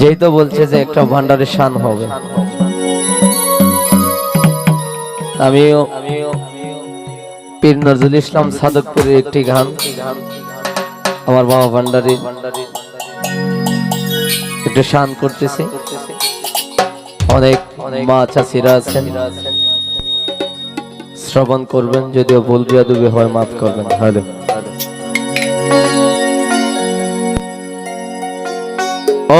যেই তো বলছে যে একটা ভান্ডারের শান হবে, আমিও পীর নজরুল ইসলাম সাদকপুরের একটি গান আমার বাবা ভান্ডারী একটু শান করতেছি। অনেক মা চাচিরা আছেন, শ্রবণ করবেন, যদিও ভুল বিয়াদবি হয় মাফ করবেন। হ্যালো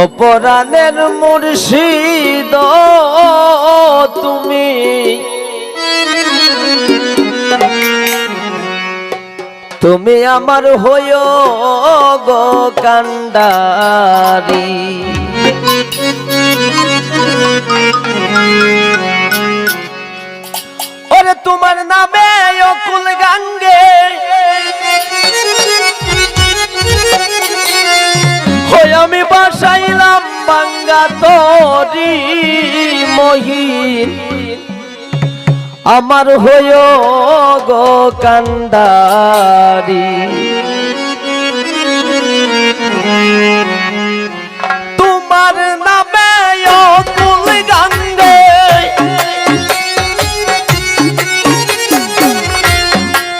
অপরাণের মুর্শিদ তুমি, তুমি আমার হইও গো কান্ডারি। ওরে তোমার নামে অকুল গাঙ্গে হই আমি বাসাইলাম বাঙ্গা তরি মহিন, আমার হইও গো কান্ডারি। তোমার নামে অকুল গাঙ্গে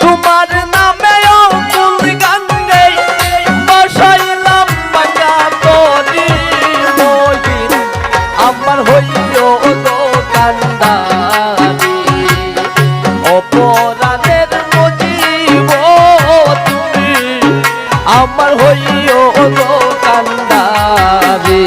তোমার নামে অকুল গাঙ্গে বসাইলাম বাঙ্গা তরি মহিন, আমার হইও গো কান্ডারি। অপরাধের মুজিব তুমি, আমার হইও গো কান্ডারি।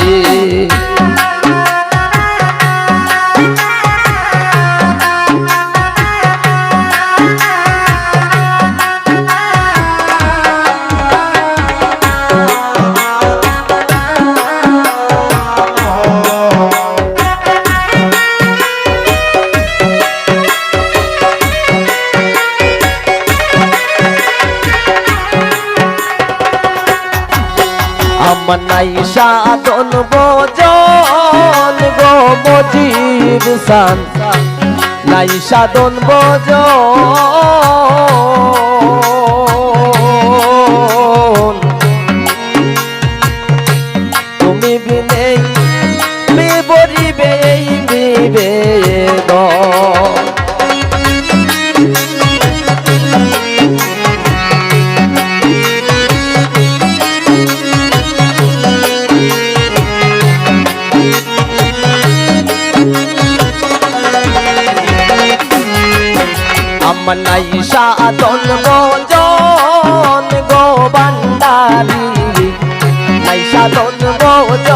আমার নাই সাধন ভজন গো মজির সান, নাই সাধন ভজন তুমি বিনে বিবরিবে এই নিবেদন। আমার নাই সাধন ভজন গো ভান্ডারি, নাই সাধন ভজন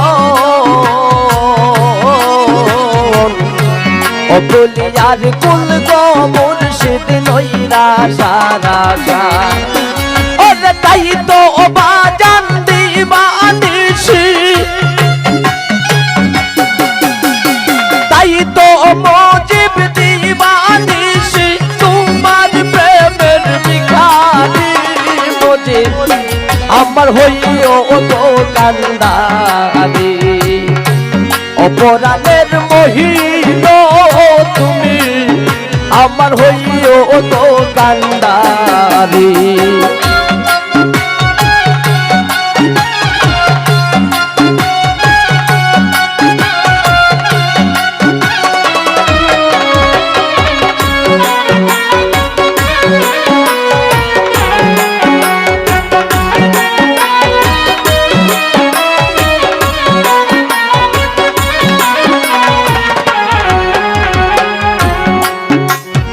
অকুলিয়ার কুল গো মুর্শিদ নইরা সারা ওরে তাই তো বাজান দিবানিসি, তাই তো মজিব দিবানিসি তোমার প্রেমের ভিখারি মজিব, আমার হইও গো কান্ডারি। অপরাণের মহিন তুমি, আমার হইও গো কান্ডারি।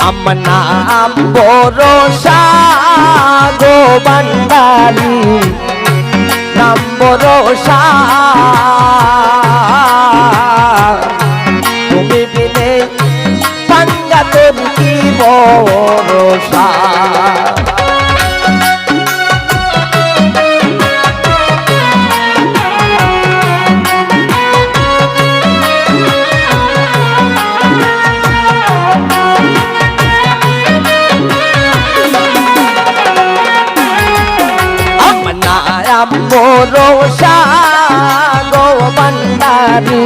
আমার নাম ভরসা গো ভান্ডারি, নাম ভরসা তুমি বিনে বাঙ্গা তোর কি ভরসা। ভরসা গো ভান্ডারি,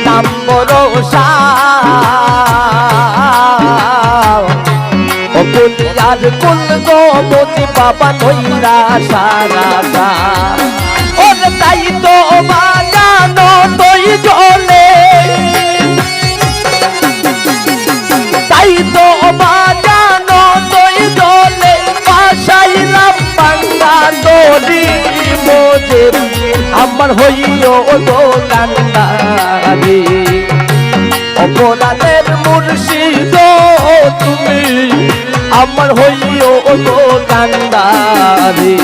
নাম ভরসা অকুলিয়ার কুল গো মজি বাবা নইরা সারা ওরে তাই তো বাজান আমার হইও গো কান্ডারি অপরাধের মুর্শিদ তুমি আমার হইও গো কান্ডারি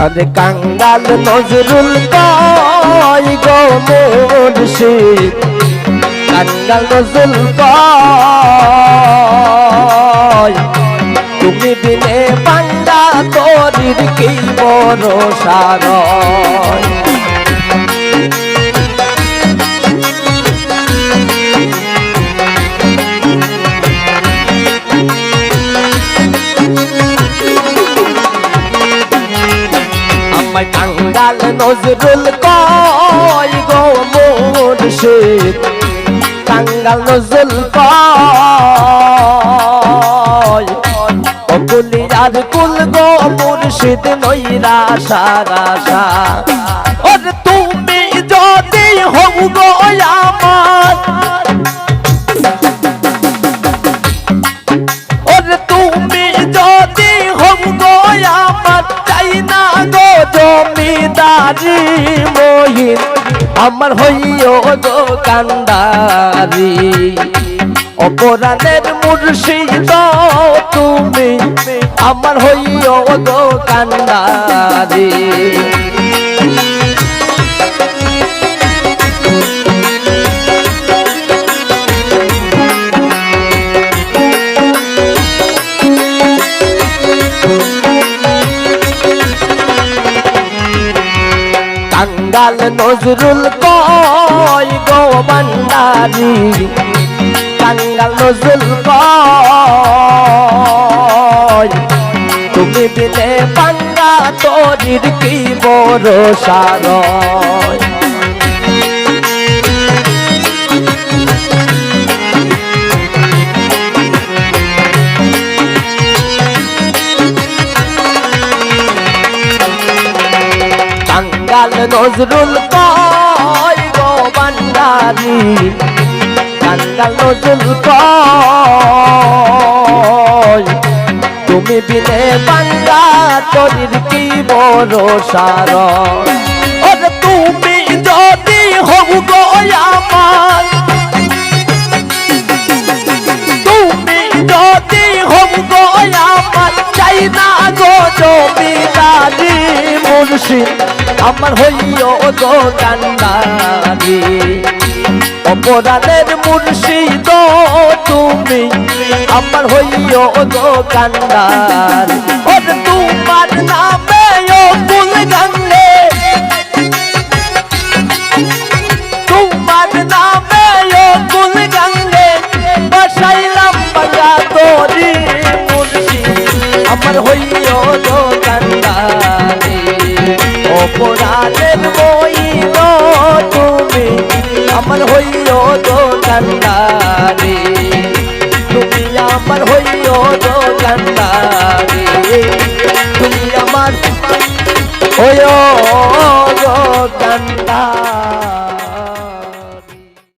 আরে কাঙ্গাল নজরুল কয় গো মুর্শিদ কাঙ্গাল নজরুল কয় তুমি বিনে বান্দা তোরির কি ভরসা রয় কাঙ্গাল নজরুল কয় গো মুর্শিদ কাঙ্গাল নজরুল কয় অকুলিয়ার কুল গো মুর্শিদ নইরা সারাসা ওরে তুমি যদি হও গো আমার ওরে তুমি যদি হও গো আমার চাই না গো জমিদারি মহিন আমার হইও গো কান্ডারি অপরাধের মুর্শিদ তুমি আমার হইও গো কান্ডারি কাঙ্গাল নজরুল কয় গো ভান্ডারি কাঙ্গাল নজরুল কয় তুমি বিনে বান্দা তোরির কি ভরসা রয় কাঙ্গাল নজরুল কয় গো ভান্ডারি কাঙ্গাল নজরুল কয় তুমি বিনে বান্দা তোরির কি ভরসা রয় ওরে তুমি যদি হও গো আমার তুমি যদি হও গো আমার চাই না গো জমিদারি মুর্শিদ আমার হইও গো কান্ডারি অপরাধের মুর্শিদ তুমি আমার হইও গো কান্ডারি ওরে তোমার নামে ও ফুল গাঙ্গে তোমার নামে ও ফুল গাঙ্গে বসাইলাম বাজা তোরি মুর্শিদ আমার হইও গো কান্ডারি অপরাধের মহিন তুমি আমার হইও গো কান্ডারি তুমি আমার হইও গো কান্ডারি তুমি আমার হইও